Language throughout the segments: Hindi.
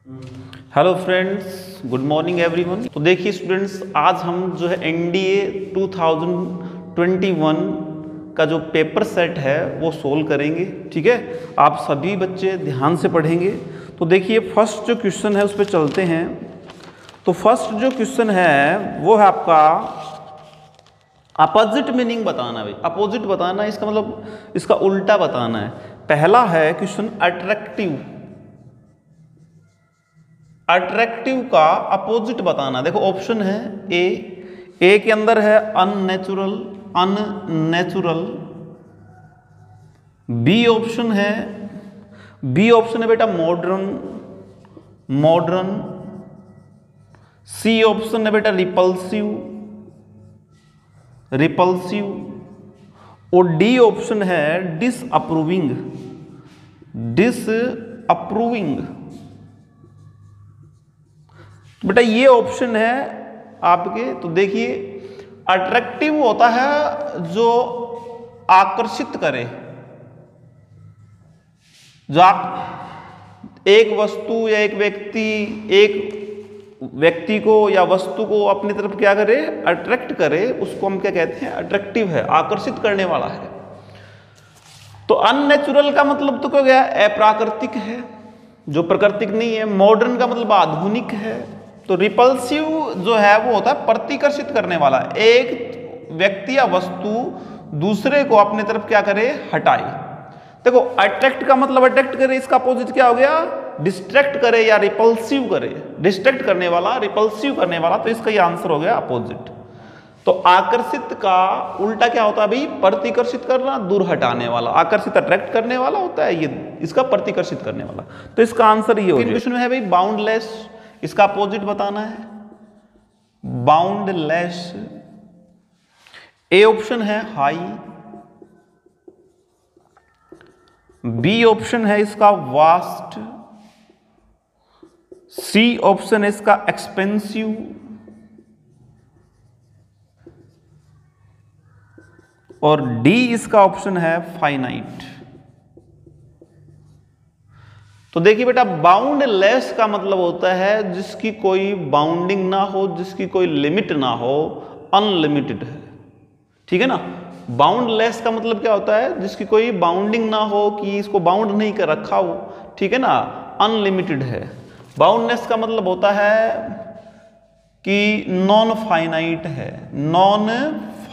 Hello friends, good morning everyone. तो देखिए स्टूडेंट्स, आज हम जो है एनडीए 2021 का जो पेपर सेट है वो सोल्व करेंगे। ठीक है, आप सभी बच्चे ध्यान से पढ़ेंगे। तो देखिए फर्स्ट जो क्वेश्चन है उस पर चलते हैं। तो फर्स्ट जो क्वेश्चन है वो है आपका अपोजिट मीनिंग बताना। भाई अपोजिट बताना, इसका मतलब इसका उल्टा बताना है। पहला है क्वेश्चन अट्रैक्टिव। अट्रैक्टिव का अपोजिट बताना। देखो ऑप्शन है ए के अंदर है अननेचुरल, अननेचुरल। बी ऑप्शन है बेटा मॉडर्न, मॉडर्न। सी ऑप्शन है बेटा रिपल्सिव, रिपल्सिव। और डी ऑप्शन है डिसअप्रूविंग, डिसअप्रूविंग। बेटा ये ऑप्शन है आपके। तो देखिए अट्रैक्टिव होता है जो आकर्षित करे, जो आप एक वस्तु या एक व्यक्ति को या वस्तु को अपनी तरफ क्या करे, अट्रैक्ट करे, उसको हम क्या कहते हैं, अट्रैक्टिव है, आकर्षित करने वाला है। तो अननेचुरल का मतलब तो क्या गया, अप्राकृतिक है, जो प्राकृतिक नहीं है। मॉडर्न का मतलब आधुनिक है। तो रिपल्सिव जो है वो होता है प्रतिकर्षित करने वाला। एक व्यक्ति या वस्तु दूसरे को अपने तरफ क्या करे, हटाए। देखो अट्रैक्ट का मतलब अट्रैक्ट करे, इसका अपोजिट क्या हो गया, डिस्ट्रैक्ट करे या रिपल्सिव करे। डिस्ट्रैक्ट करने वाला, रिपल्सिव करने वाला, तो इसका ये आंसर हो गया अपोजिट। तो आकर्षित का उल्टा क्या होता है भाई, प्रतिकर्षित करना, दूर हटाने वाला। आकर्षित अट्रैक्ट करने वाला होता है, ये इसका प्रतिकर्षित करने वाला। तो इसका आंसर ये हो गया। क्वेश्चन में है भाई बाउंडलेस, इसका अपोजिट बताना है, बाउंडलेस। ए ऑप्शन है हाई, बी ऑप्शन है इसका वास्ट, सी ऑप्शन है इसका एक्सपेंसिव, और डी इसका ऑप्शन है फाइनाइट। तो देखिए बेटा बाउंडलेस का मतलब होता है जिसकी कोई बाउंडिंग ना हो, जिसकी कोई लिमिट ना हो, अनलिमिटेड है। ठीक है ना। बाउंडलेस का मतलब क्या होता है, जिसकी कोई बाउंडिंग ना हो, कि इसको बाउंड नहीं कर रखा हो। ठीक है ना, अनलिमिटेड है। बाउंडलेस का मतलब होता है कि नॉन फाइनाइट है, नॉन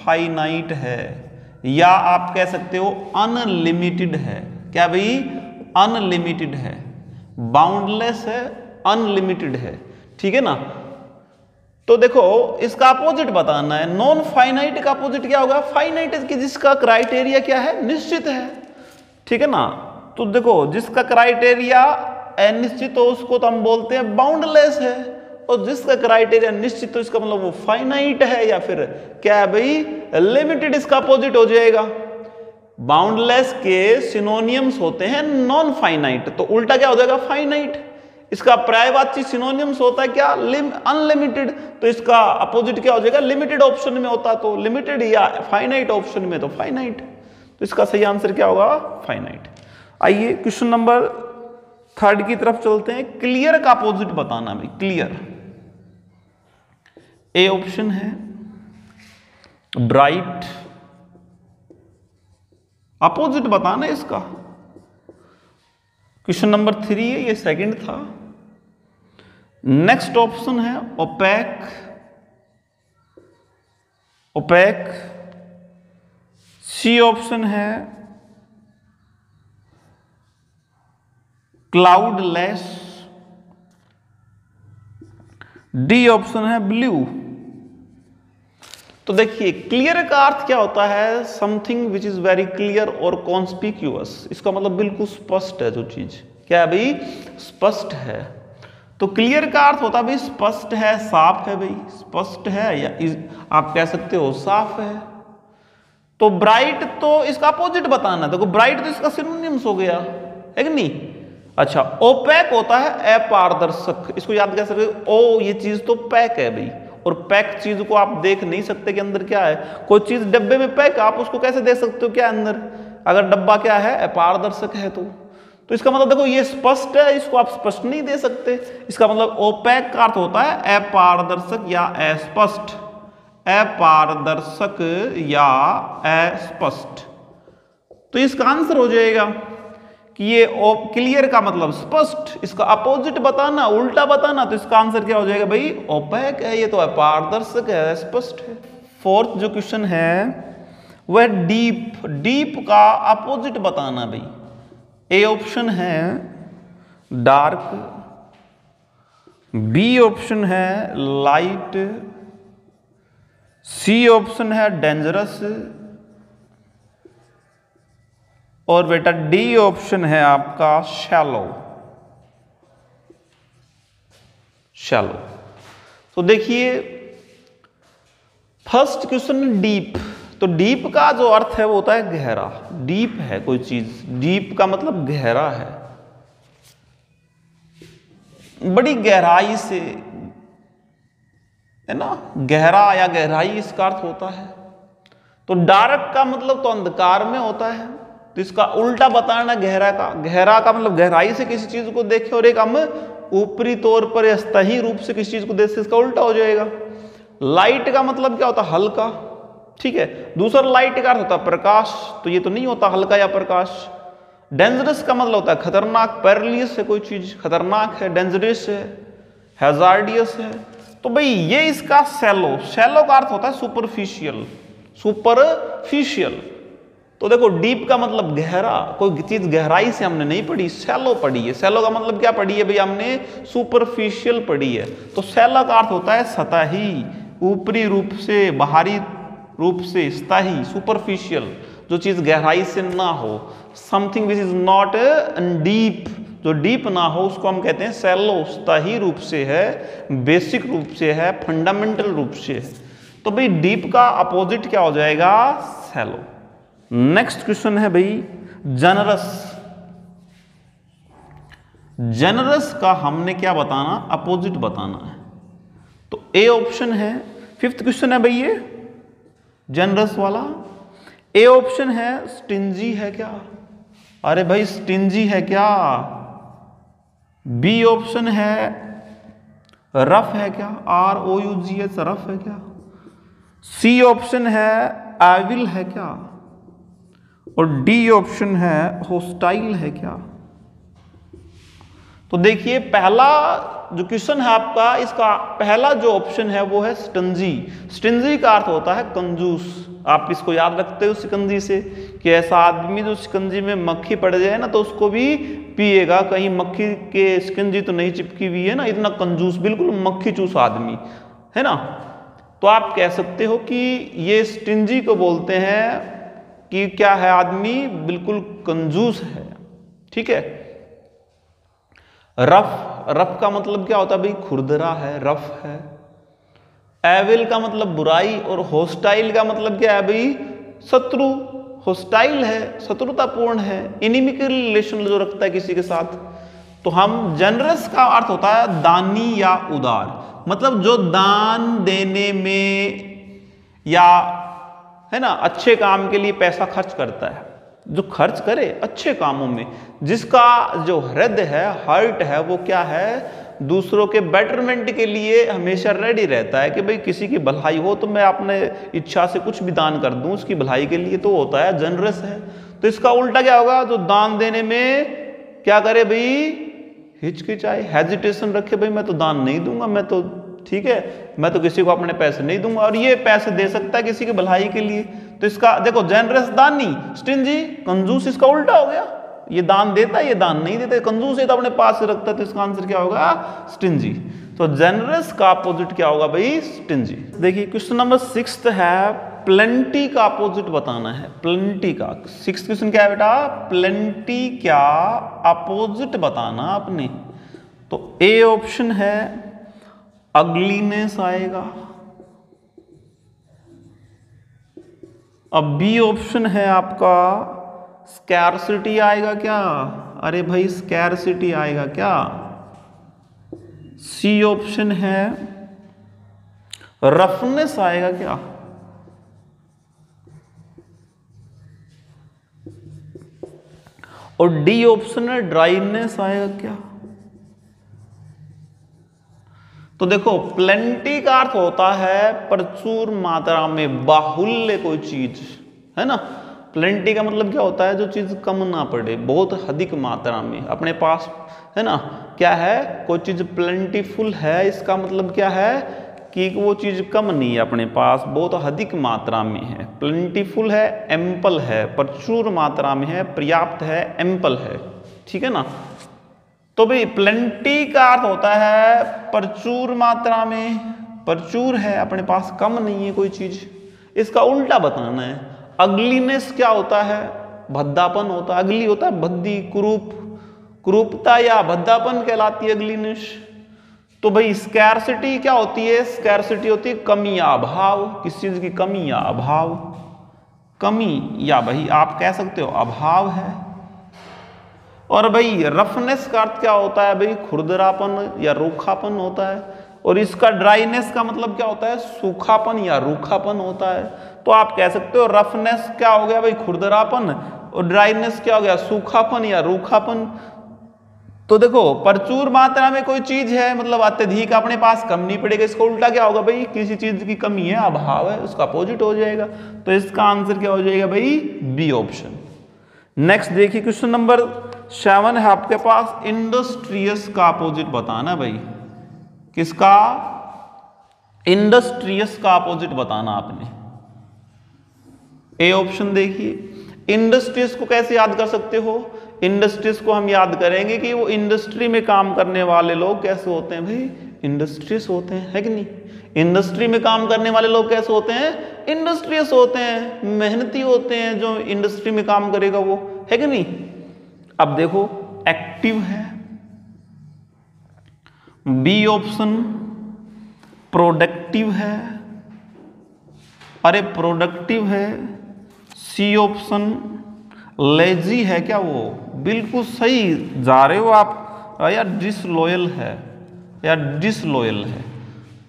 फाइनाइट है, या आप कह सकते हो अनलिमिटेड है। क्या भाई, अनलिमिटेड है। बाउंडलेस है, अनलिमिटेड है। ठीक है ना। तो देखो इसका अपोजिट बताना है। नॉन फाइनाइट का अपोजिट क्या होगा, फाइनाइट, कि जिसका क्राइटेरिया क्या है, निश्चित है। ठीक है ना। तो देखो जिसका क्राइटेरिया अनिश्चित हो उसको तो हम बोलते हैं बाउंडलेस है, और जिसका क्राइटेरिया निश्चित हो इसका मतलब वो फाइनाइट है, या फिर क्या है भाई, लिमिटेड। इसका अपोजिट हो जाएगा। बाउंडलेस के सिनोनियम्स होते हैं नॉन फाइनाइट, तो उल्टा क्या हो जाएगा, फाइनाइट। इसका पर्यायवाची सिनोनिम्स होता है क्या, अनलिमिटेड। तो इसका अपोजिट क्या हो जाएगा, लिमिटेड ऑप्शन में होता तो लिमिटेड, या फाइनाइट ऑप्शन में तो फाइनाइट। तो इसका सही आंसर क्या होगा, फाइनाइट। आइए क्वेश्चन नंबर 3 की तरफ चलते हैं। क्लियर का अपोजिट बताना भाई, क्लियर। ए ऑप्शन है ब्राइट, अपोजिट बताना है इसका। क्वेश्चन नंबर 3 है, ये सेकंड था। नेक्स्ट ऑप्शन है ओपेक, ओपेक। सी ऑप्शन है क्लाउडलेस, डी ऑप्शन है ब्लू। तो देखिए क्लियर का अर्थ क्या होता है, something which is very clear और कॉन्स्पिक्यूअस। इसका मतलब बिल्कुल स्पष्ट है जो चीज, क्या है भाई, स्पष्ट है। तो क्लियर का अर्थ होता है भाई स्पष्ट है, साफ है। भाई स्पष्ट है, या आप कह सकते हो साफ है। तो ब्राइट, तो इसका अपोजिट बताना है। देखो ब्राइट तो इसका सिनोनिम्स हो गया, है कि नहीं। अच्छा, ओपेक होता है अपारदर्शक। इसको याद कर सकते हो, ओ ये चीज तो पैक है भाई, और पैक चीज को आप देख नहीं सकते कि अंदर क्या है। कोई चीज डब्बे में पैक, आप उसको कैसे देख सकते हो क्या अंदर, अगर डब्बा क्या है, अपारदर्शक है। तो तो इसका मतलब देखो ये स्पष्ट है, इसको आप स्पष्ट नहीं दे सकते। इसका मतलब ओपेक का अर्थ होता है अपारदर्शक या अस्पष्ट, अपारदर्शक या अस्पष्ट। तो इसका आंसर हो जाएगा कि ये क्लियर का मतलब स्पष्ट, इसका अपोजिट बताना, उल्टा बताना, तो इसका आंसर क्या हो जाएगा भाई, ओपेक है, ये तो अपारदर्शक है, स्पष्ट है। फोर्थ जो क्वेश्चन है वह डीप, डीप का अपोजिट बताना भाई। ए ऑप्शन है डार्क, बी ऑप्शन है लाइट, सी ऑप्शन है डेंजरस, और बेटा डी ऑप्शन है आपका शैलो, शैलो। तो देखिए फर्स्ट क्वेश्चन डीप, तो डीप का जो अर्थ है वो होता है गहरा। डीप है कोई चीज, डीप का मतलब गहरा है, बड़ी गहराई से, है ना, गहरा या गहराई इसका अर्थ होता है। तो डार्क का मतलब तो अंधकार में होता है, तो इसका उल्टा बताना गहरा का, गहरा का मतलब गहराई से किसी चीज को देखे, और एक हम ऊपरी तौर पर या स्थायी रूप से किसी चीज को देखे, इसका उल्टा हो जाएगा। लाइट का मतलब क्या होता है, हल्का, ठीक है। दूसरा लाइट का अर्थ होता है प्रकाश, तो ये तो नहीं होता हल्का या प्रकाश। डेंजरस का मतलब होता है खतरनाक, पेरिलियस है कोई चीज, खतरनाक है, डेंजरस है, हैजार्डियस है। तो भाई ये इसका शैलो, शैलो का अर्थ होता है सुपरफिशियल, सुपरफिशियल। तो देखो डीप का मतलब गहरा, कोई चीज गहराई से हमने नहीं पढ़ी, शैलो पढ़ी है। शैलो का मतलब क्या पढ़ी है भाई हमने, सुपरफिशियल पढ़ी है। तो शैलो का अर्थ होता है सतही, ऊपरी रूप से, बाहरी रूप से, स्थायी, सुपरफिशियल, जो चीज गहराई से ना हो, something which is not deep, जो डीप ना हो उसको हम कहते हैं शैलो, स्थायी रूप से है, बेसिक रूप से है, फंडामेंटल रूप से है। तो भाई डीप का अपोजिट क्या हो जाएगा, शैलो। नेक्स्ट क्वेश्चन है भाई जनरस। जनरस का हमने क्या बताना, अपोजिट बताना है। तो ए ऑप्शन है, फिफ्थ क्वेश्चन है भाई ये जनरस वाला। ए ऑप्शन है स्टिंजी है क्या, अरे भाई स्टिंजी है क्या। बी ऑप्शन है रफ है क्या, ROUGH, रफ है क्या। सी ऑप्शन है एविल है क्या, और डी ऑप्शन है होस्टाइल है क्या। तो देखिए पहला जो क्वेश्चन है आपका, इसका पहला जो ऑप्शन है वो है स्टिंजी। स्टिंजी का अर्थ होता है कंजूस। आप इसको याद रखते हो शिकंजी से, कि ऐसा आदमी जो शिकंजी में मक्खी पड़ जाए ना तो उसको भी पिएगा, कहीं मक्खी के शिकंजी तो नहीं चिपकी हुई है ना, इतना कंजूस, बिल्कुल मक्खी चूस आदमी है ना। तो आप कह सकते हो कि ये स्टिंजी को बोलते हैं कि क्या है, आदमी बिल्कुल कंजूस है, ठीक है। रफ, रफ का मतलब क्या होता है भाई, खुरदरा है, रफ है। एविल का मतलब बुराई, और होस्टाइल का मतलब क्या है भाई, शत्रु। होस्टाइल है, शत्रुतापूर्ण है, इनिमिकल रिलेशन जो रखता है किसी के साथ। तो हम जनरस का अर्थ होता है दानी या उदार, मतलब जो दान देने में या है ना अच्छे काम के लिए पैसा खर्च करता है, जो खर्च करे अच्छे कामों में, जिसका जो हृदय है, हार्ट है, वो क्या है, दूसरों के बेटरमेंट के लिए हमेशा रेडी रहता है कि भाई किसी की भलाई हो तो मैं अपने इच्छा से कुछ भी दान कर दूं उसकी भलाई के लिए, तो होता है जनरस है। तो इसका उल्टा क्या होगा, जो दान देने में क्या करे भाई, हिचकिचाए, हेजिटेशन रखे, भाई मैं तो दान नहीं दूंगा, मैं तो ठीक है, मैं तो किसी को अपने पैसे नहीं दूंगा, और ये पैसे दे सकता है किसी की भलाई के लिए। तो इसका देखो जनरस दानी, स्टिंजी कंजूस, इसका उल्टा हो गया, ये दान देता है, ये दान नहीं देता, कंजूस है तो अपने पास से रखता है, तो इसका आंसर क्या होगा, स्टिंजी। तो जनरस का अपोजिट क्या होगा भाई, स्टिंजी। देखिए क्वेश्चन नंबर 6 है प्लेंटी का अपोजिट बताना है, प्लेंटी का। 6th क्वेश्चन क्या है बेटा, प्लेंटी क्या अपोजिट बताना आपने। तो ए ऑप्शन है अगलीनेस आएगा, अब बी ऑप्शन है आपका स्कैरसिटी आएगा क्या, अरे भाई स्कैरसिटी आएगा क्या। सी ऑप्शन है रफनेस आएगा क्या, और डी ऑप्शन है ड्राइनेस आएगा क्या? तो देखो प्लेंटी का अर्थ होता है प्रचुर मात्रा में, बाहुल्य कोई चीज, है ना। प्लेंटी का मतलब क्या होता है? जो चीज कम ना पड़े, बहुत अधिक मात्रा में अपने पास, है ना। क्या है? कोई चीज प्लेंटीफुल है, इसका मतलब क्या है कि वो चीज कम नहीं है अपने पास, बहुत अधिक मात्रा में है। प्लेंटीफुल है, एम्पल है, प्रचुर मात्रा में है, पर्याप्त है, एम्पल है, ठीक है ना। तो भाई प्लेंटी का अर्थ होता है प्रचुर मात्रा में, प्रचुर है अपने पास, कम नहीं है कोई चीज। इसका उल्टा बताना है। अगलीनेस क्या होता है? भद्दापन होता है। अगली होता है भद्दी, कुरूप, कुरूपता या भद्दापन कहलाती है अगलीनेस। तो भाई स्कैर्सिटी क्या होती है? स्कैर्सिटी होती है कमी या अभाव, किसी चीज की कमी या अभाव, कमी या भाई आप कह सकते हो अभाव है। और भाई रफनेस का अर्थ क्या होता है? भाई खुरदरापन या रूखापन होता है। और इसका ड्राइनेस का मतलब क्या होता है? सूखापन या रूखापन होता है। तो आप कह सकते हो रफनेस क्या हो गया भाई? खुरदरापन, और ड्राइनेस क्या हो गया? सूखापन या रूखापन। तो देखो प्रचुर मात्रा में कोई चीज है, मतलब अत्यधिक अपने पास, कम नहीं पड़ेगा। इसका उल्टा क्या होगा भाई? किसी चीज की कमी है, अभाव है, उसका अपोजिट हो जाएगा। तो इसका आंसर क्या हो जाएगा भाई? B option. नेक्स्ट देखिए क्वेश्चन नंबर 7 है आपके पास, इंडस्ट्रियस का अपोजिट बताना भाई। किसका? इंडस्ट्रियस का अपोजिट बताना आपने। ए ऑप्शन देखिए। इंडस्ट्रियस को कैसे याद कर सकते हो? इंडस्ट्रीज को हम याद करेंगे कि वो इंडस्ट्री में काम करने वाले लोग कैसे होते हैं भाई? इंडस्ट्रीज होते हैं, है कि नहीं। इंडस्ट्री में काम करने वाले लोग कैसे होते हैं? इंडस्ट्रियस होते हैं, मेहनती होते हैं। जो इंडस्ट्री में काम करेगा वो, है कि नहीं। अब देखो एक्टिव है, बी ऑप्शन। प्रोडक्टिव है, अरे प्रोडक्टिव है, सी ऑप्शन। लेजी है क्या वो? बिल्कुल सही जा रहे हो आप। या डिसलॉयल है, या डिसलॉयल है।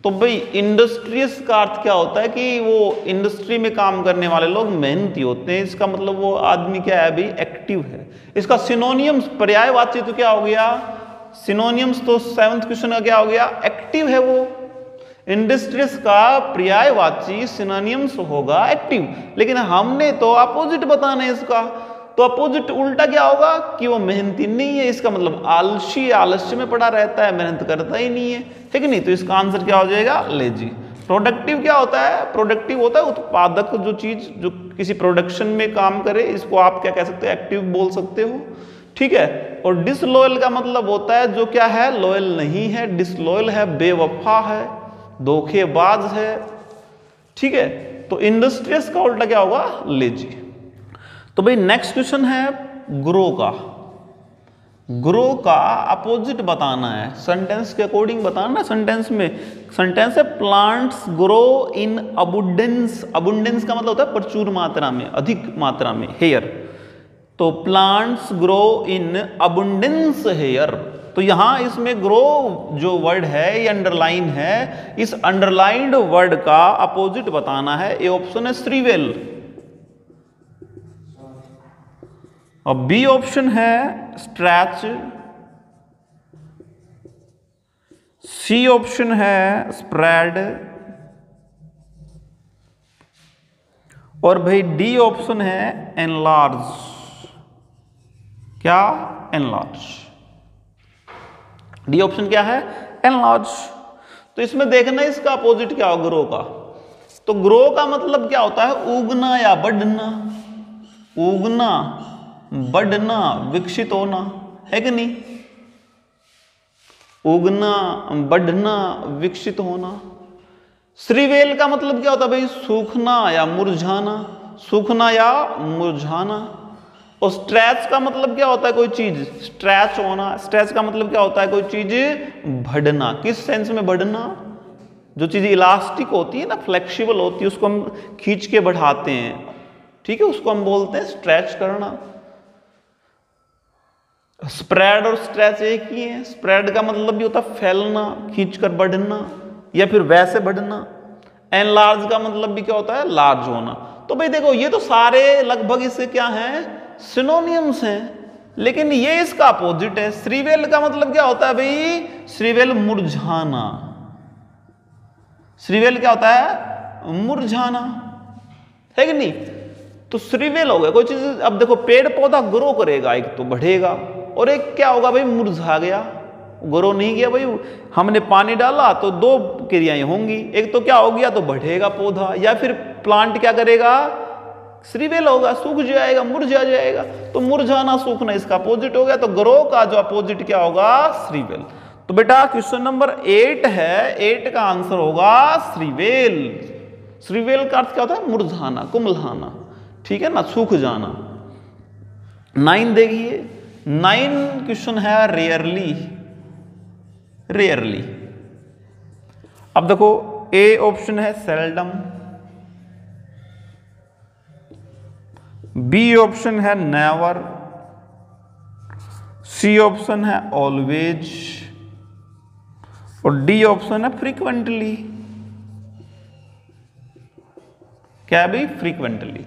तो भाई इंडस्ट्रियस का अर्थ क्या होता है कि वो इंडस्ट्री में काम करने वाले लोग मेहनती होते हैं। इसका मतलब वो आदमी क्या है भाई? एक्टिव है। इसका सिनोनियम्स, पर्यायवाची तो क्या हो गया? सिनोनियम्स तो 7th क्वेश्चन का क्या हो गया? एक्टिव है वो। इंडस्ट्रियस का पर्यायवाची सिनोनियम्स होगा एक्टिव, लेकिन हमने तो अपोजिट बताना है इसका। तो अपोजिट उल्टा क्या होगा कि वो मेहनती नहीं है। इसका मतलब आलसी, आलस्य में पड़ा रहता है, मेहनत करता ही नहीं है, ठीक नहीं। तो इसका आंसर क्या हो जाएगा? लेजी। प्रोडक्टिव क्या होता है? प्रोडक्टिव होता है उत्पादक, जो चीज जो किसी प्रोडक्शन में काम करे, इसको आप क्या कह सकते हो? एक्टिव बोल सकते हो, ठीक है। और डिसलॉयल का मतलब होता है जो क्या है? लॉयल नहीं है। डिसलॉयल है, बेवफा है, धोखेबाज है, ठीक है। तो इंडस्ट्रियस का उल्टा क्या होगा? लेजी। तो भाई नेक्स्ट क्वेश्चन है ग्रो का। ग्रो का अपोजिट बताना है, सेंटेंस के अकॉर्डिंग बताना। सेंटेंस में सेंटेंस है प्लांट्स ग्रो इन अबुंडेंस। अबुंडेंस का मतलब होता है प्रचुर मात्रा में, अधिक मात्रा में, हेयर। तो प्लांट्स ग्रो इन अबुंडेंस हेयर। तो यहां इसमें ग्रो जो वर्ड है ये अंडरलाइन है। इस अंडरलाइंड वर्ड का अपोजिट बताना है। ए ऑप्शन है श्रीवेल, और बी ऑप्शन है स्ट्रैच, सी ऑप्शन है स्प्रेड, और भाई डी ऑप्शन है एनलार्ज। क्या? एनलार्ज। डी ऑप्शन क्या है? एनलार्ज। तो इसमें देखना इसका अपोजिट क्या हो ग्रो का। तो ग्रो का मतलब क्या होता है? उगना या बढ़ना। उगना, बढ़ना, विकसित होना, है कि नहीं। उगना, बढ़ना, विकसित होना। श्रीवेल का मतलब क्या होता है भाई? सूखना या मुरझाना, सूखना या मुरझाना। और स्ट्रेच का मतलब क्या होता है? कोई चीज स्ट्रेच होना। स्ट्रेच का मतलब क्या होता है? कोई चीज बढ़ना। किस सेंस में बढ़ना? जो चीज इलास्टिक होती है ना, फ्लेक्सिबल होती है, उसको हम खींच के बढ़ाते हैं, ठीक है, उसको हम बोलते हैं स्ट्रेच करना। स्प्रेड और स्ट्रेच एक ही है। स्प्रेड का मतलब भी होता है फैलना, खींचकर बढ़ना, या फिर वैसे बढ़ना। एनलार्ज का मतलब भी क्या होता है? लार्ज होना। तो भाई देखो ये तो सारे लगभग इससे क्या हैं? सिनोनियम्स हैं, लेकिन ये इसका अपोजिट है। श्रीवेल का मतलब क्या होता है भाई? श्रीवेल मुरझाना। श्रीवेल क्या होता है? मुरझाना, है कि नहीं? तो श्रीवेल हो गया कोई चीज। अब देखो पेड़ पौधा ग्रो करेगा, एक तो बढ़ेगा और एक क्या होगा भाई? मुरझा गया, ग्रो नहीं किया भाई। हमने पानी डाला तो दो क्रियाएं होंगी, एक तो क्या हो गया? तो बढ़ेगा पौधा, या फिर प्लांट क्या करेगा? श्रीवेल होगा, सूख जाएगा, मुरझा जाएगा। तो मुरझाना सूखना इसका अपोजिट हो गया। तो ग्रो का जो अपोजिट क्या होगा? श्रीवेल। तो बेटा क्वेश्चन नंबर 8 है, 8 का आंसर होगा श्रीवेल। श्रीवेल का अर्थ क्या होता है? मुरझाना, कुम्हलाना, ठीक है ना, सूख जाना। 9 देखिए, 9 क्वेश्चन है रेयरली। रेयरली, अब देखो ए ऑप्शन है सेल्डम, बी ऑप्शन है नेवर, सी ऑप्शन है ऑलवेज और डी ऑप्शन है फ्रीक्वेंटली। क्या भाई? फ्रीक्वेंटली।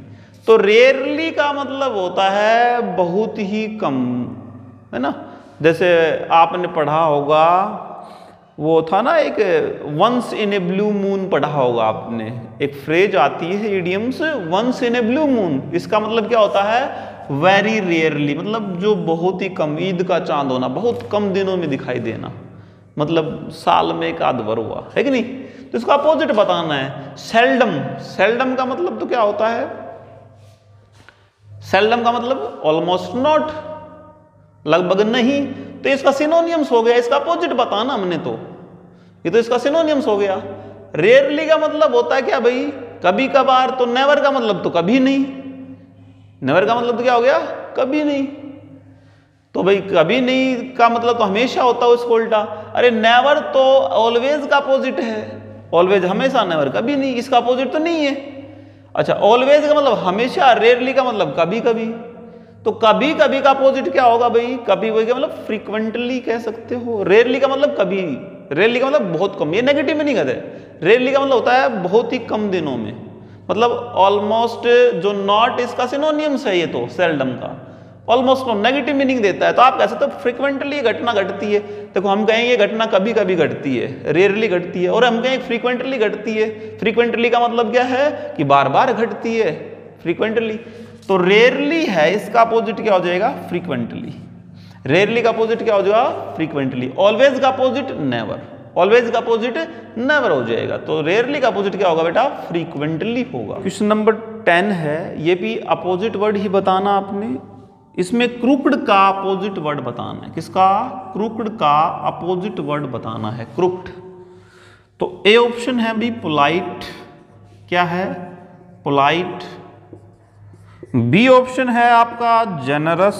तो रेयरली का मतलब होता है बहुत ही कम, है ना। जैसे आपने पढ़ा होगा, वो था ना एक once in a blue moon, पढ़ा होगा आपने, एक फ्रेज आती है idioms, once in a blue moon. इसका मतलब क्या होता है? वेरी रेयरली, मतलब जो बहुत ही कम, ईद का चांद होना, बहुत कम दिनों में दिखाई देना, मतलब साल में एक आध बार हुआ, है कि नहीं। तो इसका अपोजिट बताना है। सेल्डम, सेल्डम का मतलब तो क्या होता है? सेल्डम का मतलब ऑलमोस्ट नॉट, लगभग नहीं। तो इसका सिनोनियम्स हो गया, इसका अपोजिट बताना हमने, तो ये तो इसका सिनोनियम्स हो गया। रेयरली का मतलब होता है क्या भाई? कभी कभार। तो नेवर का मतलब तो कभी नहीं। नेवर का मतलब तो क्या हो गया? कभी नहीं। तो भाई कभी नहीं का मतलब तो हमेशा होता है, उसको उल्टा। अरे नेवर तो ऑलवेज का अपोजिट है, ऑलवेज हमेशा, नेवर कभी नहीं, इसका अपोजिट तो नहीं है। अच्छा, ऑलवेज का मतलब हमेशा, रेयरली का मतलब कभी कभी। तो कभी कभी का अपोजिट क्या होगा भाई? कभी वही का मतलब फ्रीक्वेंटली कह सकते हो। रेयरली का मतलब कभी, रेयरली का मतलब बहुत कम, ये नेगेटिव में नहीं कहते। रेयरली का मतलब होता है बहुत ही कम दिनों में, मतलब ऑलमोस्ट, जो नॉट इसका सिनोनियम्स है ये तो सेल्डम का, ऑलमोस्ट नेगेटिव मीनिंग देता है। तो आप कह सकते हो फ्रीक्वेंटली घटना घटती है। देखो हम कहेंगे ये घटना कभी कभी घटती है, रेयरली घटती है, और हम कहेंगे फ्रीक्वेंटली घटती है। फ्रीक्वेंटली का मतलब क्या है? कि बार बार घटती है, फ्रीक्वेंटली। तो रेयरली है, इसका अपोजिट क्या हो जाएगा? फ्रीक्वेंटली। रेयरली का अपोजिट क्या हो जाएगा? फ्रीक्वेंटली। ऑलवेज का अपोजिट नेवर, ऑलवेज का अपोजिट नेवर हो जाएगा। तो रेयरली का अपोजिट क्या होगा बेटा? फ्रीक्वेंटली होगा। क्वेश्चन नंबर 10 है, ये भी अपोजिट वर्ड ही बताना आपने। इसमें क्रूक्ड का अपोजिट वर्ड बताना है। किसका? क्रूक्ड का अपोजिट वर्ड बताना है, क्रूक्ड। तो ए ऑप्शन है भी पोलाइट। क्या है? पोलाइट। बी ऑप्शन है आपका जेनरस।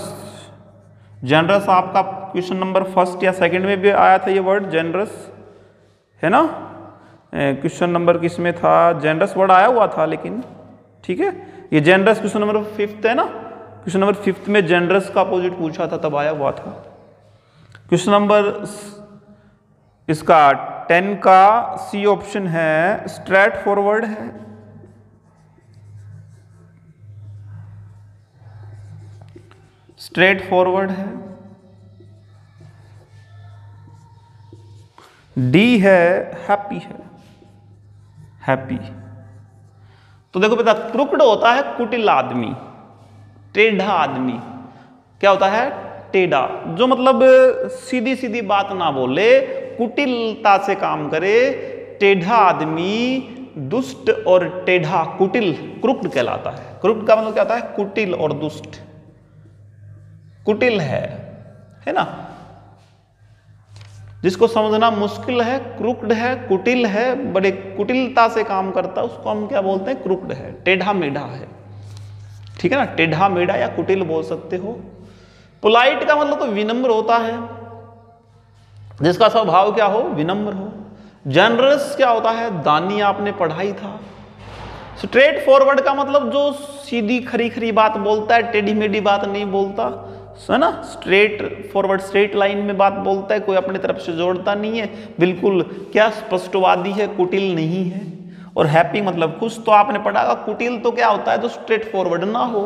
जेनरस आपका क्वेश्चन नंबर 1 या 2 में भी आया था ये वर्ड, जेनरस, है ना। क्वेश्चन नंबर किस में था? जेनरस वर्ड आया हुआ था, लेकिन ठीक है, ये जेनरस क्वेश्चन नंबर 5 है ना। क्वेश्चन नंबर 5 में जेनरस का अपोजिट पूछा था, तब आया हुआ था। क्वेश्चन नंबर इसका 10 का सी ऑप्शन है, स्ट्रेट फॉरवर्ड है। स्ट्रेट फॉरवर्ड है। डी है हैप्पी है, हैप्पी। तो देखो बेटा, क्रूक्ड होता है कुटिल आदमी, टेढ़ा आदमी। क्या होता है? टेढ़ा, जो मतलब सीधी सीधी बात ना बोले, कुटिलता से काम करे। टेढ़ा आदमी दुष्ट और टेढ़ा, कुटिल, क्रूक्ड कहलाता है। क्रूक्ड का मतलब क्या होता है? कुटिल और दुष्ट। कुटिल है ना, जिसको समझना मुश्किल है, क्रूक्ड है, कुटिल है, बड़े कुटिलता से काम करता है, उसको हम क्या बोलते हैं? क्रूक्ड है, टेढ़ा मेढ़ा है, ठीक है ना। टेढ़ा मेढ़ा या कुटिल बोल सकते हो। पोलाइट का मतलब तो विनम्र होता है, जिसका स्वभाव क्या हो? विनम्र हो। जनरस क्या होता है? दानी, आपने पढ़ा ही था। स्ट्रेट फॉरवर्ड का मतलब जो सीधी खरी खरी बात बोलता है, टेढ़ी मेढ़ी बात नहीं बोलता, है ना। स्ट्रेट फॉरवर्ड, स्ट्रेट लाइन में बात बोलता है, कोई अपनी तरफ से जोड़ता नहीं है, बिल्कुल क्या स्पष्टवादी है, कुटिल नहीं है। और हैप्पी मतलब खुश, तो आपने पढ़ा, कुटिल तो क्या होता है? तो स्ट्रेट फॉरवर्ड ना हो,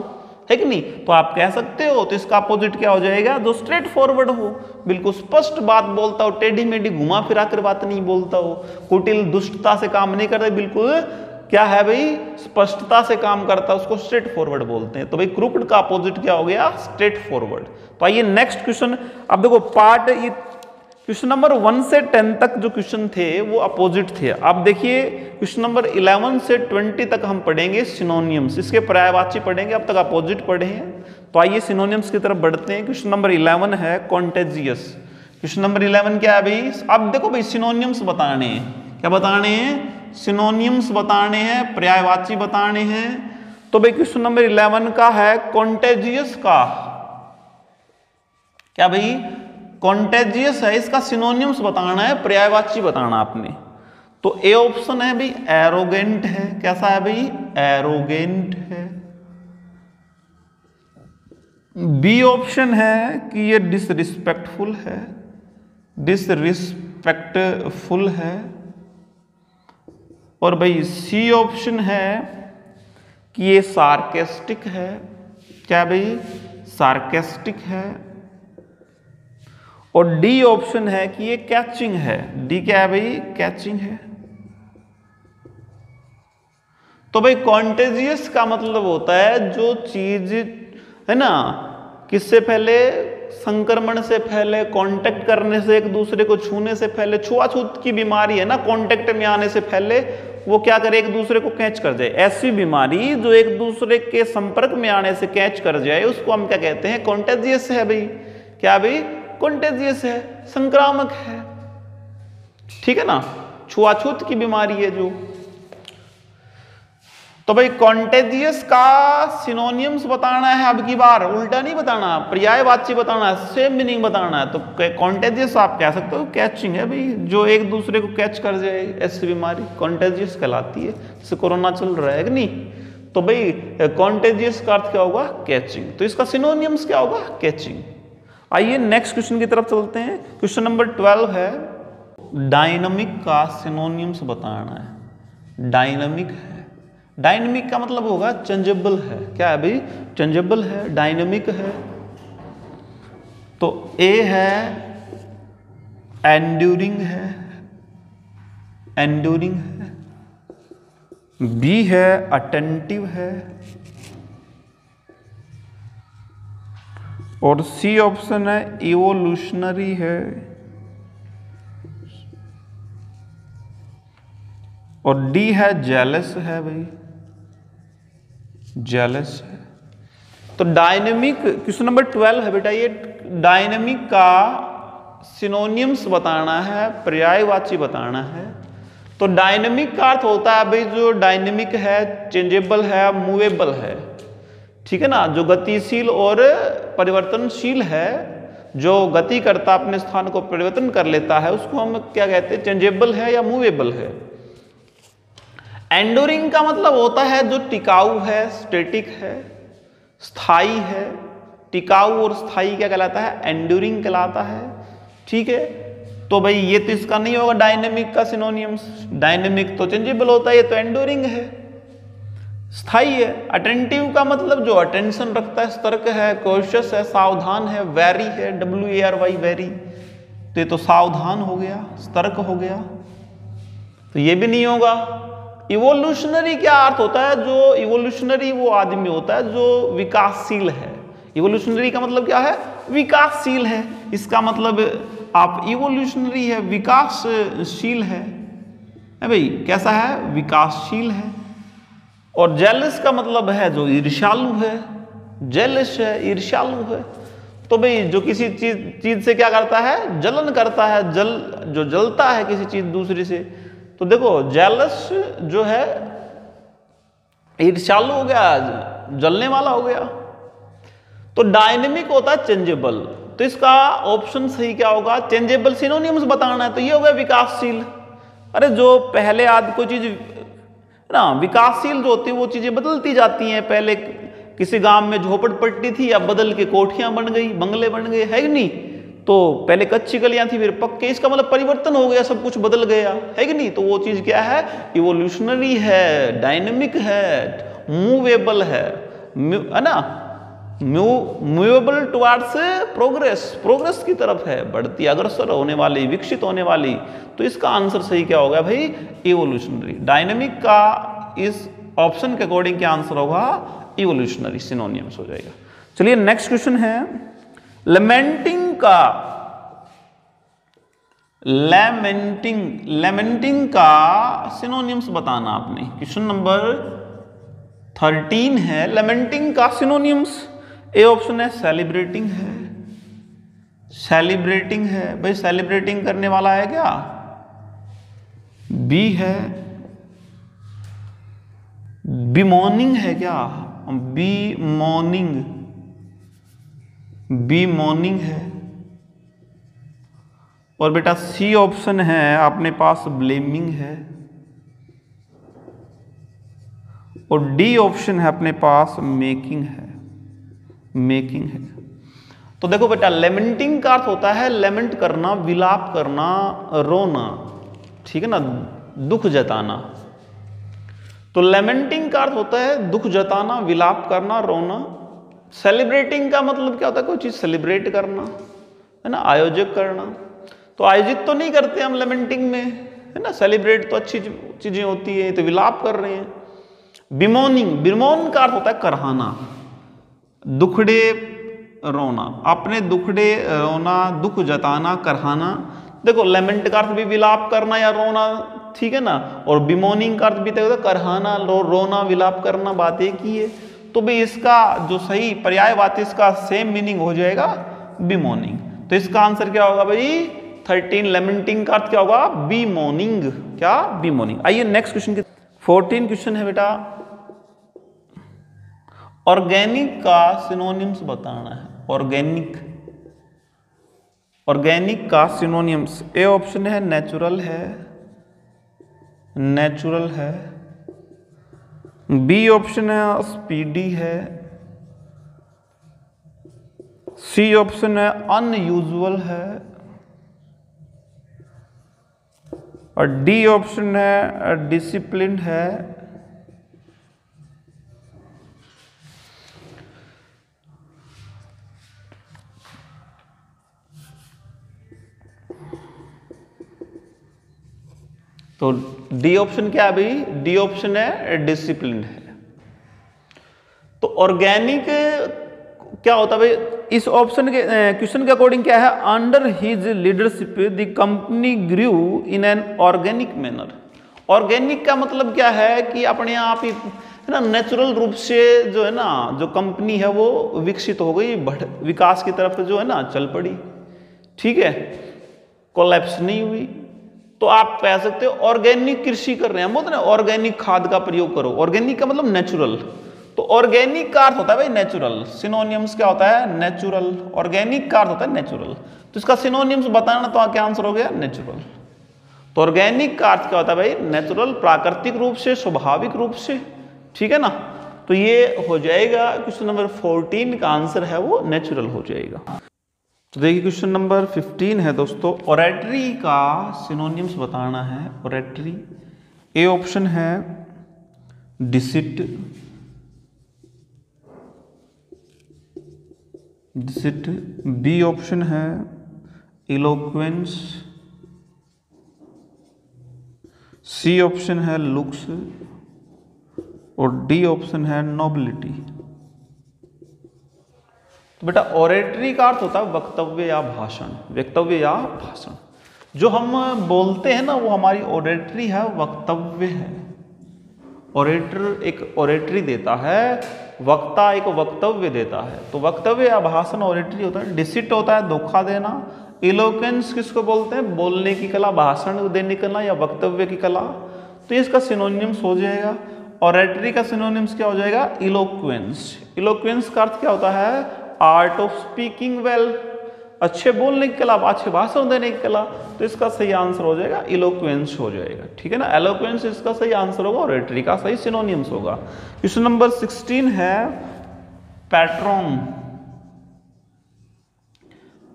है कि नहीं? तो आप कह सकते हो तो इसका अपोजिट क्या हो जाएगा? जो स्ट्रेट फॉरवर्ड हो, बिल्कुल स्पष्ट बात बोलता हो, टेढ़ी मेढ़ी घुमा फिरा कर बात नहीं बोलता हो, कुटिल दुष्टता से काम नहीं करता, बिल्कुल क्या है भाई? स्पष्टता से काम करता है, उसको स्ट्रेट फॉरवर्ड बोलते हैं। तो भाई क्रूक्ड का अपोजिट क्या हो गया? Straight forward. तो आइए नेक्स्ट क्वेश्चन। अब देखो पार्ट ये क्वेश्चन नंबर 1 से 10 तक जो क्वेश्चन थे वो अपोजिट थे। अब देखिए क्वेश्चन नंबर 11 से 20 तक हम पढ़ेंगे सिनोनियम्स, इसके पर्यायवाची पढ़ेंगे, अब तक अपोजिट पढ़े हैं। तो आइए सिनोनियम्स की तरफ बढ़ते हैं। क्वेश्चन नंबर 11 है कॉन्टेजियस। क्वेश्चन नंबर 11 क्या है भाई? अब देखो भाई सिनोनियम्स बताने हैं। क्या बताने हैं? सिनोनियम्स बताने हैं, पर्यायवाची बताने हैं। तो भाई क्वेश्चन नंबर 11 का है कॉन्टेजियस का, क्या भाई? कॉन्टेजियस है, इसका सिनोनियम्स बताना है, पर्यायवाची बताना आपने। तो ए ऑप्शन है भाई एरोगेंट है। कैसा है भाई? एरोगेंट है। बी ऑप्शन है कि ये डिसरिस्पेक्टफुल है, डिसरिस्पेक्टफुल है। और भाई सी ऑप्शन है कि ये सार्केस्टिक है। क्या भाई? सार्केस्टिक है। और डी ऑप्शन है कि ये कैचिंग है। डी क्या है भाई? कैचिंग है। तो भाई कॉन्टेजियस का मतलब होता है जो चीज है ना, किससे पहले? संक्रमण से पहले, कांटेक्ट करने से, एक दूसरे को छूने से पहले, छुआछूत की बीमारी है ना, कांटेक्ट में आने से पहले वो क्या करे? एक दूसरे को कैच कर जाए। ऐसी बीमारी जो एक दूसरे के संपर्क में आने से कैच कर जाए उसको हम क्या कहते हैं? कॉन्टेजियस है भाई। क्या भाई? कॉन्टेजियस है, संक्रामक है, ठीक है ना, छुआछूत की बीमारी है जो। तो भाई कॉन्टेजियस का सिनोनियम्स बताना है, अब की बार उल्टा नहीं बताना, पर्यायवाची बताना है, सेम मीनिंग बताना है। तो कॉन्टेजियस आप कह सकते हो कैचिंग है भाई, जो एक दूसरे को कैच कर जाए, ऐसी बीमारी कॉन्टेजियस कहलाती है। जैसे कोरोना चल रहा है कि नहीं, तो भाई कॉन्टेजियस का अर्थ क्या होगा? कैचिंग। तो इसका सिनोनियम्स क्या होगा? कैचिंग। आइए नेक्स्ट क्वेश्चन की तरफ चलते हैं। क्वेश्चन नंबर 12 है डायनामिक का सिनोनियम्स बताना है। डायनामिक है, डायनामिक का मतलब होगा चेंजेबल है। क्या है भाई? चेंजेबल है, डायनामिक है। तो ए है एंड्यूरिंग है, एंड्यूरिंग है। बी है अटेंटिव है। और सी ऑप्शन है इवोल्यूशनरी है। और डी है जेलस है भाई, जेलस है। तो डायनेमिक क्वेश्चन नंबर 12 है बेटा, ये डायनेमिक का सिनोनियम्स बताना है, पर्यायवाची बताना है। तो डायनेमिक का अर्थ होता है भाई जो डायनेमिक है, चेंजेबल है, मूवेबल है, ठीक है ना, जो गतिशील और परिवर्तनशील है, जो गति करता अपने स्थान को परिवर्तन कर लेता है, उसको हम क्या कहते हैं? चेंजेबल है या मूवेबल है। एंडोरिंग का मतलब होता है जो टिकाऊ है, स्टैटिक है, स्थाई है। टिकाऊ और स्थाई क्या कहलाता है? एंड्यूरिंग कहलाता है, ठीक है। तो भाई ये तो इसका नहीं होगा डायनेमिक का सिनोनियम्स। डायनेमिक तो चेंजेबल होता है, ये तो एंड्यूरिंग है, स्थाई है। अटेंटिव का मतलब जो अटेंशन रखता है, सतर्क है, कॉशियस है, सावधान है, वेरी है, WARY वेरी, तो ये तो सावधान हो गया, सतर्क हो गया, तो ये भी नहीं होगा। इवोल्यूशनरी क्या अर्थ होता है? जो इवोल्यूशनरी वो आदमी होता है जो विकासशील है। इवोल्यूशनरी का मतलब क्या है? विकासशील है। इसका मतलब आप इवोल्यूशनरी है, विकासशील है भाई, कैसा है? विकासशील है। और जेलस का मतलब है जो ईर्ष्यालु है, जेलस है, ईर्ष्यालु है। तो भाई जो किसी चीज से क्या करता है? जलन करता है, जो जलता है किसी चीज दूसरी से। तो देखो जेलस जो है ईर्ष्यालु हो गया, जलने वाला हो गया। तो डायनेमिक होता है चेंजेबल, तो इसका ऑप्शन सही क्या होगा? चेंजेबल। सिनोनिम्स बताना है तो ये हो गया विकासशील। अरे जो पहले आदि कोई चीज ना, विकासशील जो होती है वो चीजें बदलती जाती हैं। पहले किसी गांव में झोपड़पट्टी थी, अब बदल के कोठियां बन गई, बंगले बन गए, है कि नहीं? तो पहले कच्ची गलियां थी, फिर पक्के, इसका मतलब परिवर्तन हो गया, सब कुछ बदल गया, है कि नहीं? तो वो चीज क्या है? इवोल्यूशनरी है, डायनेमिक है, मूवेबल है ना, मूवेबल टुवार्ड्स प्रोग्रेस, प्रोग्रेस की तरफ है, बढ़ती, अग्रसर होने वाली, विकसित होने वाली। तो इसका आंसर सही क्या होगा भाई? इवोल्यूशनरी। डायनेमिक का इस ऑप्शन के अकॉर्डिंग क्या आंसर होगा? इवोल्यूशनरी, सिनोनिम्स हो जाएगा। चलिए नेक्स्ट क्वेश्चन है, लेमेंटिंग का, लेमेंटिंग का सिनोनिम्स बताना आपने। क्वेश्चन नंबर 13 है, लेमेंटिंग का सिनोनिम्स। ए ऑप्शन है सेलिब्रेटिंग है, सेलिब्रेटिंग है भाई, सेलिब्रेटिंग करने वाला है क्या? बी है, बीमॉर्निंग है क्या? बी मॉर्निंग, बी मॉर्निंग है। और बेटा सी ऑप्शन है अपने पास ब्लेमिंग है, और डी ऑप्शन है अपने पास मेकिंग है, मेकिंग है। तो देखो बेटा, लेमेंटिंग का अर्थ होता है लेमेंट करना, विलाप करना, रोना, ठीक है ना, दुख जताना। तो लेमेंटिंग का अर्थ होता है दुख जताना, विलाप करना, रोना। सेलिब्रेटिंग का मतलब क्या होता है? कोई चीज सेलिब्रेट करना, है ना, आयोजित करना। तो आयोजित तो नहीं करते हम लेमेंटिंग में, है ना, सेलिब्रेट तो अच्छी चीजें होती है, तो विलाप कर रहे हैं। बिमोनिंग, बिमोन का अर्थ होता है कराहना, दुखड़े रोना, अपने दुखड़े रोना, दुख जताना, कराहना। देखो लेमेंट का अर्थ भी विलाप करना या रोना, ठीक है ना, और बिमोनिंग का अर्थ भी तो कराहना, रोना, विलाप करना, बात एक ही है। तो भी इसका जो सही पर्याय बात है, इसका सेम मीनिंग हो जाएगा बिमोनिंग। तो इसका आंसर क्या होगा भाई? 13, लेमेंटिंग का अर्थ क्या होगा? बिमोनिंग, क्या? बिमोनिंग। आइए नेक्स्ट क्वेश्चन की 14 क्वेश्चन है बेटा, ऑर्गेनिक का सिनोनिम्स बताना है। ऑर्गेनिक, ऑर्गेनिक का सिनोनिम्स। ए ऑप्शन है नेचुरल है, नेचुरल है। बी ऑप्शन है स्पीडी है। सी ऑप्शन है अनयूजुअल है, और डी ऑप्शन है डिसिप्लिन्ड है। तो डी ऑप्शन क्या है भाई? डी ऑप्शन है डिसिप्लिन है। तो ऑर्गेनिक क्या होता है भाई? इस ऑप्शन के क्वेश्चन के अकॉर्डिंग क्या है? Under his leadership the company grew in an organic manner. Organic का मतलब क्या है कि अपने आप ही, है ना, नेचुरल रूप से जो है ना, जो कंपनी है वो विकसित हो गई, विकास की तरफ जो है ना चल पड़ी, ठीक है, कोलैप्स नहीं हुई। तो आप कह सकते हो ऑर्गेनिक कृषि कर रहे हैं, बोलते ना ऑर्गेनिक खाद का प्रयोग करो। ऑर्गेनिक का मतलब नेचुरल। तो ऑर्गेनिक का अर्थ होता है भाई नेचुरल। सिनोनिम्स क्या होता है? नेचुरल। ऑर्गेनिक का अर्थ होता है नेचुरल। तो इसका सिनोनिम्स बताना, तो क्या आंसर हो गया? नेचुरल। तो ऑर्गेनिक का अर्थ क्या होता है भाई? नेचुरल, प्राकृतिक रूप से, स्वाभाविक रूप से, ठीक है ना। तो ये हो जाएगा क्वेश्चन नंबर 14 का आंसर है वो नेचुरल हो जाएगा। तो देखिए क्वेश्चन नंबर 15 है दोस्तों, ओरेटरी का सिनोनिम्स बताना है। ओरेटरी, ए ऑप्शन है डिसिट, डिसिट। बी ऑप्शन है इलोक्वेंस। सी ऑप्शन है लुक्स, और डी ऑप्शन है नोबिलिटी। तो बेटा ओरेटरी का अर्थ होता है वक्तव्य या भाषण, वक्तव्य या भाषण। जो हम बोलते हैं ना वो हमारी ओरेटरी है, वक्तव्य है। ओरेटर एक ओरेटरी देता है, वक्ता एक वक्तव्य देता है। तो वक्तव्य या भाषण ओरेटरी होता है। डिसिट होता है धोखा देना। इलोक्वेंस किसको बोलते हैं? बोलने की कला, भाषण देने की कला या वक्तव्य की कला। तो इसका सिनोनिम्स हो जाएगा। ओरेटरी का सिनोनिम्स क्या हो जाएगा? इलोक्वेंस। इलोक्वेंस का अर्थ क्या होता है? आर्ट ऑफ स्पीकिंग वेल, अच्छे बोलने की कला, अच्छे भाषण देने की कला। तो इसका सही आंसर हो जाएगा इलोक्वेंस हो जाएगा, ठीक है ना। एलोक्वेंस इसका सही आंसर होगा, ओरेटरी का सही सिनोनिम्स होगा। क्वेश्चन नंबर 16 है पैट्रॉन।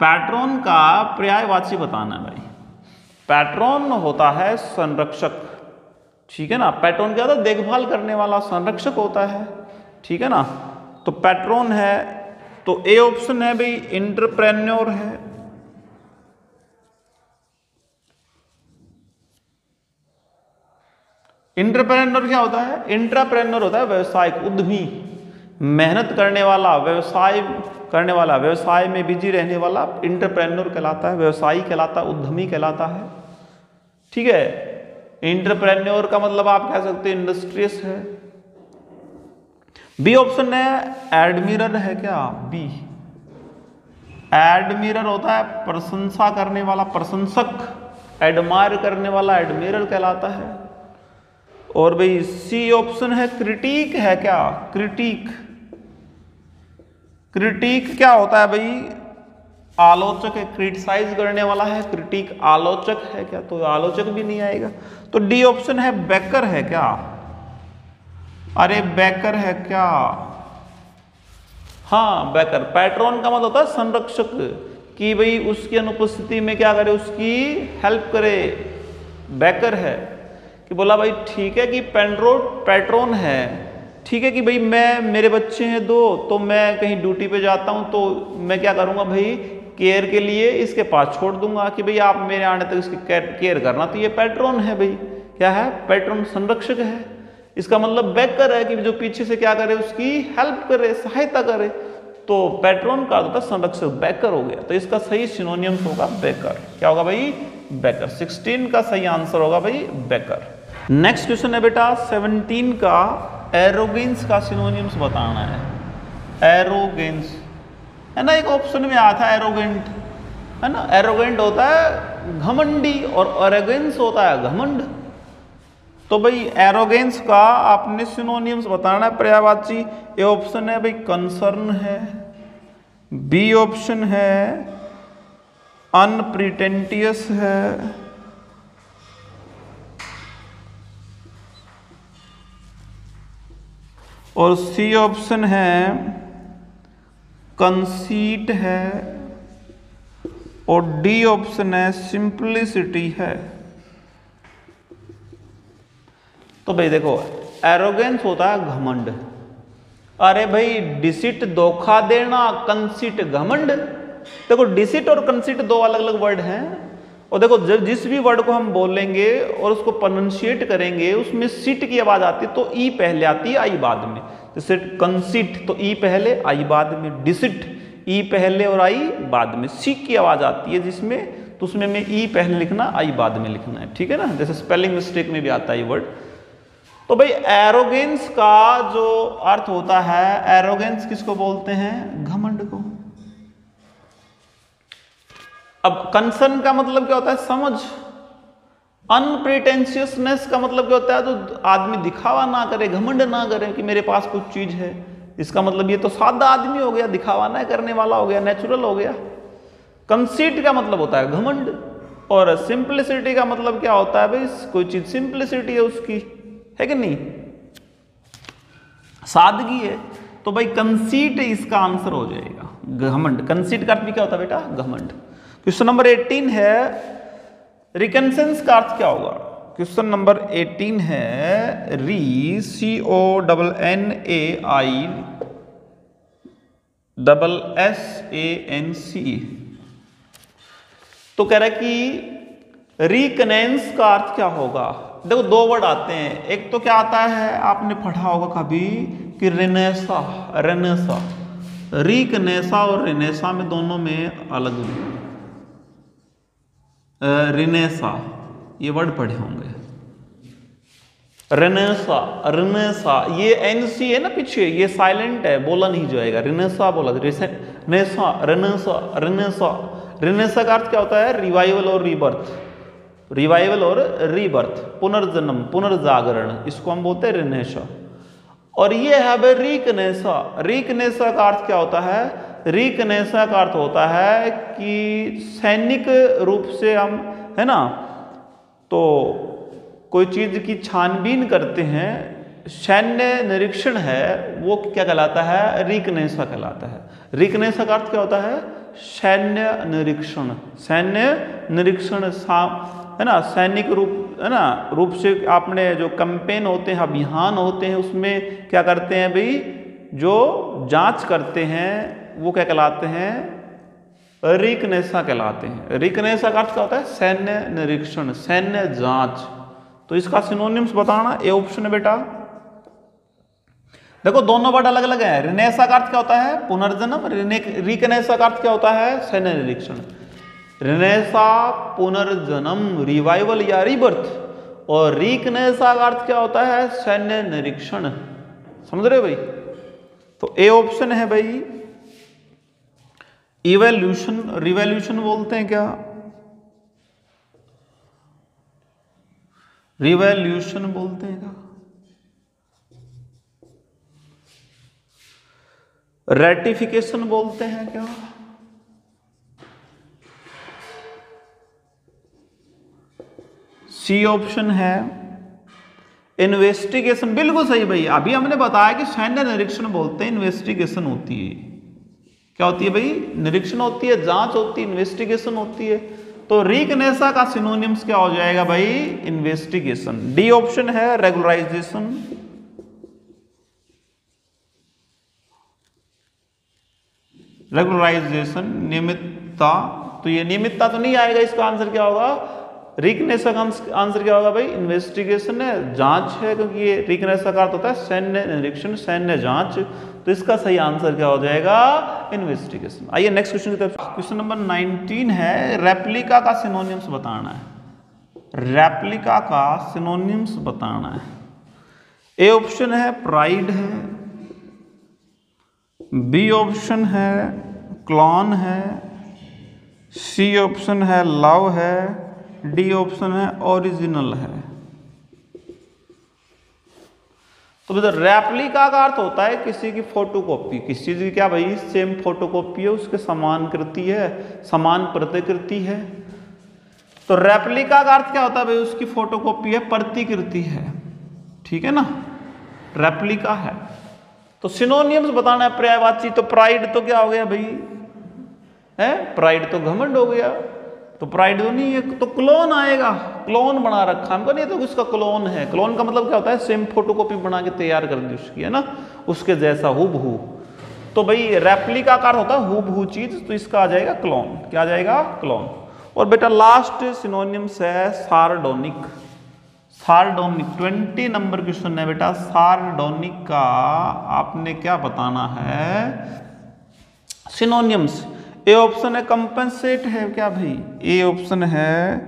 पैट्रॉन का पर्यायवाची बताना है भाई। पैट्रॉन होता है संरक्षक, ठीक है ना। पैट्रॉन क्या होता है? देखभाल करने वाला, संरक्षक होता है, ठीक है ना। तो पैट्रॉन है तो ए ऑप्शन है भाई एंटरप्रेन्योर है। एंटरप्रेन्योर क्या होता है? एंटरप्रेन्योर होता है व्यवसायिक उद्यमी, मेहनत करने वाला, व्यवसाय करने वाला, व्यवसाय में बिजी रहने वाला एंटरप्रेन्योर कहलाता है, व्यवसायी कहलाता है, उद्यमी कहलाता है। ठीक है, एंटरप्रेन्योर का मतलब आप कह सकते हैं इंडस्ट्रियस है। बी ऑप्शन है एडमिरर है क्या? बी एडमिरर होता है प्रशंसा करने वाला, प्रशंसक, एडमायर करने वाला एडमिरर कहलाता है। और भाई सी ऑप्शन है क्रिटिक है क्या? क्रिटिक, क्रिटिक क्या होता है भाई? आलोचक है, क्रिटिसाइज करने वाला है, क्रिटिक आलोचक है क्या? तो आलोचक भी नहीं आएगा। तो डी ऑप्शन है बेकर है क्या? अरे बेकर है क्या? हाँ बेकर। पैट्रॉन का मतलब होता है संरक्षक, कि भाई उसकी अनुपस्थिति में क्या करे, उसकी हेल्प करे। बेकर है कि बोला भाई ठीक है कि पैट्रॉन है, ठीक है कि भाई मेरे बच्चे हैं 2, तो मैं कहीं ड्यूटी पे जाता हूं तो मैं क्या करूंगा भाई, केयर के लिए इसके पास छोड़ दूंगा कि भाई आप मेरे आने तक इसकी केयर करना। तो ये पैट्रॉन है भाई, क्या है? पैट्रॉन संरक्षक है। इसका मतलब बेकर है कि जो पीछे से क्या करे, उसकी हेल्प करे, सहायता करे। तो पैट्रॉन का होता है संरक्षक, बेकर हो गया। तो इसका सही सिनोनियम होगा बेकर। क्या होगा भाई? बेकर। 16 का सही आंसर होगा भाई बेकर। नेक्स्ट क्वेश्चन है बेटा 17 का, एरोगेंस का सिनोनियम्स बताना है। एरोगेंस है ना, एक ऑप्शन में आया था एरोगेंट, है ना। एरोगेंट होता है घमंडी और एरोगेंस होता है घमंड। तो भाई एरोगेंस का आपने सिनोनियम्स बताना है पर्यायवाची। ए ऑप्शन है भाई कंसर्न है, बी ऑप्शन है अनप्रिटेंटियस है, और सी ऑप्शन है कंसीट है, और डी ऑप्शन है सिंप्लिसिटी है। तो भाई देखो एरोगेंस होता है घमंड। अरे भाई डिसिट धोखा देना, कंसीट घमंड। देखो डिसिट और कंसीट 2 अलग अलग वर्ड हैं। और देखो जब जिस भी वर्ड को हम बोलेंगे और उसको प्रोनाउंशिएट करेंगे उसमें सीट की आवाज आती है तो ई पहले आती है, आई बाद में। जैसे कंसीट तो ई पहले आई बाद में, डिसिट ई पहले और आई बाद में। सी की आवाज आती है जिसमें, तो उसमें में ई पहले लिखना, आई बाद में लिखना है। ठीक है ना, जैसे स्पेलिंग मिस्टेक में भी आता है ये वर्ड। तो भाई एरोगेंस का जो अर्थ होता है, एरोगेंस किसको बोलते हैं? घमंड को। अब कंसर्न का मतलब क्या होता है? समझ। अनप्रिटेंशियसनेस का मतलब क्या होता है? तो आदमी दिखावा ना करे, घमंड ना करे कि मेरे पास कुछ चीज है। इसका मतलब ये तो सादा आदमी हो गया, दिखावा ना करने वाला हो गया, नेचुरल हो गया। कंसीट का मतलब होता है घमंड। और सिंप्लिसिटी का मतलब क्या होता है भाई? कोई चीज सिंप्लिसिटी है उसकी, है कि नहीं, सादगी है। तो भाई कंसीट इसका आंसर हो जाएगा घमंड। कंसीट का अर्थ भी क्या होता है बेटा? घमंड। क्वेश्चन नंबर 18 है रिकनसेंस का अर्थ क्या होगा? क्वेश्चन नंबर 18 है CONNAISSANC। तो कह रहा है कि रिकनेंस का अर्थ क्या होगा? देखो 2 वर्ड आते हैं। एक तो क्या आता है, आपने पढ़ा होगा कभी कि रेनेसा, रेनेसा। रिकनेसा और रेनेसा में दोनों में अलग रेनेसा, ये वर्ड पढ़े होंगे। रेनेसा, रेनेसा, ये एनसी है ना पीछे, ये साइलेंट है, बोला नहीं जाएगा। रेनेसा बोला, रेनेसा, रेनेसा, रेनेसा। रेनेसा का अर्थ क्या होता है? रिवाइवल और रीबर्थ। रिवाइवल और रीबर्थ, पुनर्जन्म, पुनर्जागरण, इसको हम बोलते हैं रेनेसा। और ये है भाई रिकनेसा। रिकनेसा का अर्थ क्या होता है? रिकनेसा का अर्थ होता है कि सैनिक रूप से हम, है ना, तो कोई चीज की छानबीन करते हैं, सैन्य निरीक्षण है, वो क्या कहलाता है? रिकनेसा कहलाता है। रिकनेसा का अर्थ क्या होता है? सैन्य निरीक्षण। सैन्य निरीक्षण है ना, सैनिक रूप, है ना, रूप से आपने जो कैंपेन होते हैं, अभियान होते हैं, उसमें क्या करते हैं भाई? जो जांच करते हैं वो क्या कहलाते हैं, रिकनेसा कहलाते हैं। रिकनेसा का अर्थ क्या होता है, सैन्य निरीक्षण, सैन्य जांच। तो इसका सिनोनिम्स बताना, ए ऑप्शन है बेटा। देखो दोनों वर्ड अलग अलग है। रिनेसा का अर्थ क्या होता है, पुनर्जन्म। रिकनेसा का अर्थ क्या होता है, सैन्य निरीक्षण। रिनेसा पुनर्जन्म, रिवाइवल या रीबर्थ, और रिकनेसा का अर्थ क्या होता है, सैन्य निरीक्षण। समझ रहे हो भाई। तो ए ऑप्शन है भाई। इवोल्यूशन, रिवोल्यूशन बोलते हैं क्या, रिवोल्यूशन बोलते हैं क्या, रेटिफिकेशन बोलते हैं क्या, सी ऑप्शन है इन्वेस्टिगेशन। बिल्कुल सही भाई। अभी हमने बताया कि सैन्य निरीक्षण बोलते हैं, इन्वेस्टिगेशन होती है। क्या होती है भाई, निरीक्षण होती है, जांच होती है, इन्वेस्टिगेशन होती है। तो रिकनेसा का सिनोनिम्स क्या हो जाएगा भाई, इन्वेस्टिगेशन। डी ऑप्शन है रेगुलराइजेशन। रेगुलराइजेशन, नियमितता। तो ये नियमितता तो नहीं आएगा, इसका आंसर क्या होगा, रिकनेसा का आंसर क्या होगा भाई, इन्वेस्टिगेशन है, जांच है, क्योंकि ये रिकनेसा का अर्थ होता है सैन्य निरीक्षण, सैन्य जांच। तो इसका सही आंसर क्या हो जाएगा, इन्वेस्टिगेशन। आइए नेक्स्ट क्वेश्चन की तरफ। क्वेश्चन नंबर 19 है, रेप्लिका का सिनोनिम्स बताना है। रेप्लिका का सिनोनिम्स बताना है। ए ऑप्शन है प्राइड है, बी ऑप्शन है क्लॉन है, सी ऑप्शन है लव है, डी ऑप्शन है ओरिजिनल है। तो बेटा रेप्लिका का अर्थ होता है किसी की फोटोकॉपी, किसी चीज की क्या भाई, सेम फोटोकॉपी है, उसके समान कृति है, समान प्रतिकृति है। तो रेप्लिका का अर्थ क्या होता है भाई, उसकी फोटोकॉपी है, प्रतिकृति है। ठीक है ना, रेप्लिका है। तो सिनोनिम्स बताना है पर्यायवाची। तो प्राइड तो क्या हो गया भाई, है प्राइड तो घमंड हो गया, तो प्राइड तो नहीं है, तो क्लोन आएगा। क्लोन बना रखा हमको, नहीं तो उसका क्लोन है। क्लोन का मतलब क्या होता है, सेम फोटोकॉपी बना के तैयार कर दी उसकी, है ना, उसके जैसा हूबहू। तो भाई रेप्लिका का होता है हूबहू चीज, तो इसका आ जाएगा क्लोन। क्या आ जाएगा, क्लोन। और बेटा लास्ट सिनोनिम्स है सार्डोनिक। सार्डोनिक 20 नंबर क्वेश्चन है बेटा। सार्डोनिक का आपने क्या बताना है, सिनोनिम्स। ए ऑप्शन है कंपेंसेट है क्या भाई, ए ऑप्शन है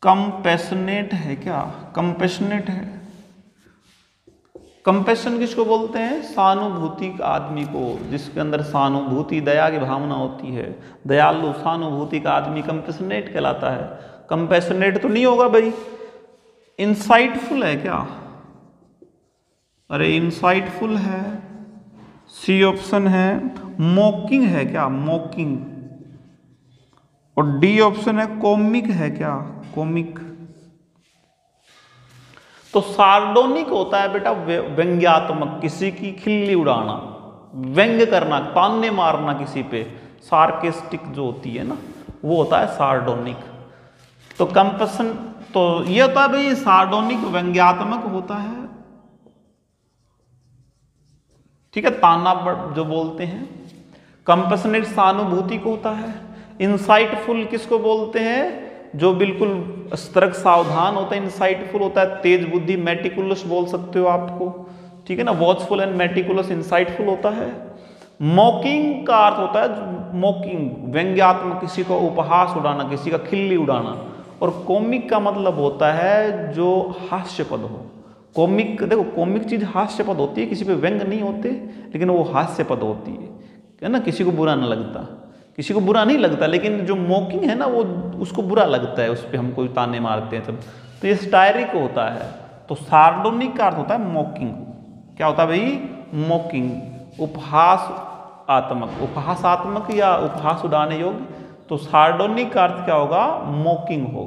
कंपैशनेट है क्या, कंपैशनेट है। कंपैशन किसको बोलते हैं, सहानुभूति आदमी को, जिसके अंदर सहानुभूति दया की भावना होती है, दयालु सहानुभूति का आदमी कंपैशनेट कहलाता है। कंपैशनेट तो नहीं होगा भाई। इंसाइटफुल है क्या, अरे इंसाइटफुल है। सी ऑप्शन है मॉकिंग है क्या, मॉकिंग। और डी ऑप्शन है कॉमिक है क्या, कॉमिक। तो सार्डोनिक होता है बेटा व्यंग्यात्मक, किसी की खिल्ली उड़ाना, व्यंग करना, ताने मारना किसी पे, सार्केस्टिक जो होती है ना, वो होता है सार्डोनिक। तो कंपैशन, तो ये होता है भाई सार्डोनिक व्यंग्यात्मक होता है। ठीक है, ताना जो बोलते हैं। कंपैशनेट सहानुभूति को होता है। इंसाइटफुल किसको बोलते हैं, जो बिल्कुल सतर्क सावधान होता है, इंसाइटफुल होता है। तेज बुद्धि मेटिकुलस बोल सकते हो आपको, ठीक है ना, वॉचफुल एंड मेटिकुलस इंसाइटफुल होता है। मॉकिंग का अर्थ होता है मॉकिंग, व्यंग्यात्मक, किसी को उपहास उड़ाना, किसी का खिल्ली उड़ाना। और कॉमिक का मतलब होता है जो हास्यपद हो। कॉमिक, देखो कॉमिक चीज हास्यपद होती है, किसी पे व्यंग नहीं होते, लेकिन वो हास्यपद होती है ना, किसी को बुरा ना लगता, किसी को बुरा नहीं लगता, लेकिन जो मॉकिंग है ना वो उसको बुरा लगता है, उस पर हम कोई ताने मारते हैं तब, तो ये स्टायरिक होता है। तो सार्डोनिक का अर्थ होता है मॉकिंग। क्या होता है भाई, मॉकिंग, उपहास आत्मक, उपहासात्मक या उपहास उड़ाने योग्य। तो सार्डोनिक का अर्थ क्या होगा, मॉकिंग होगा।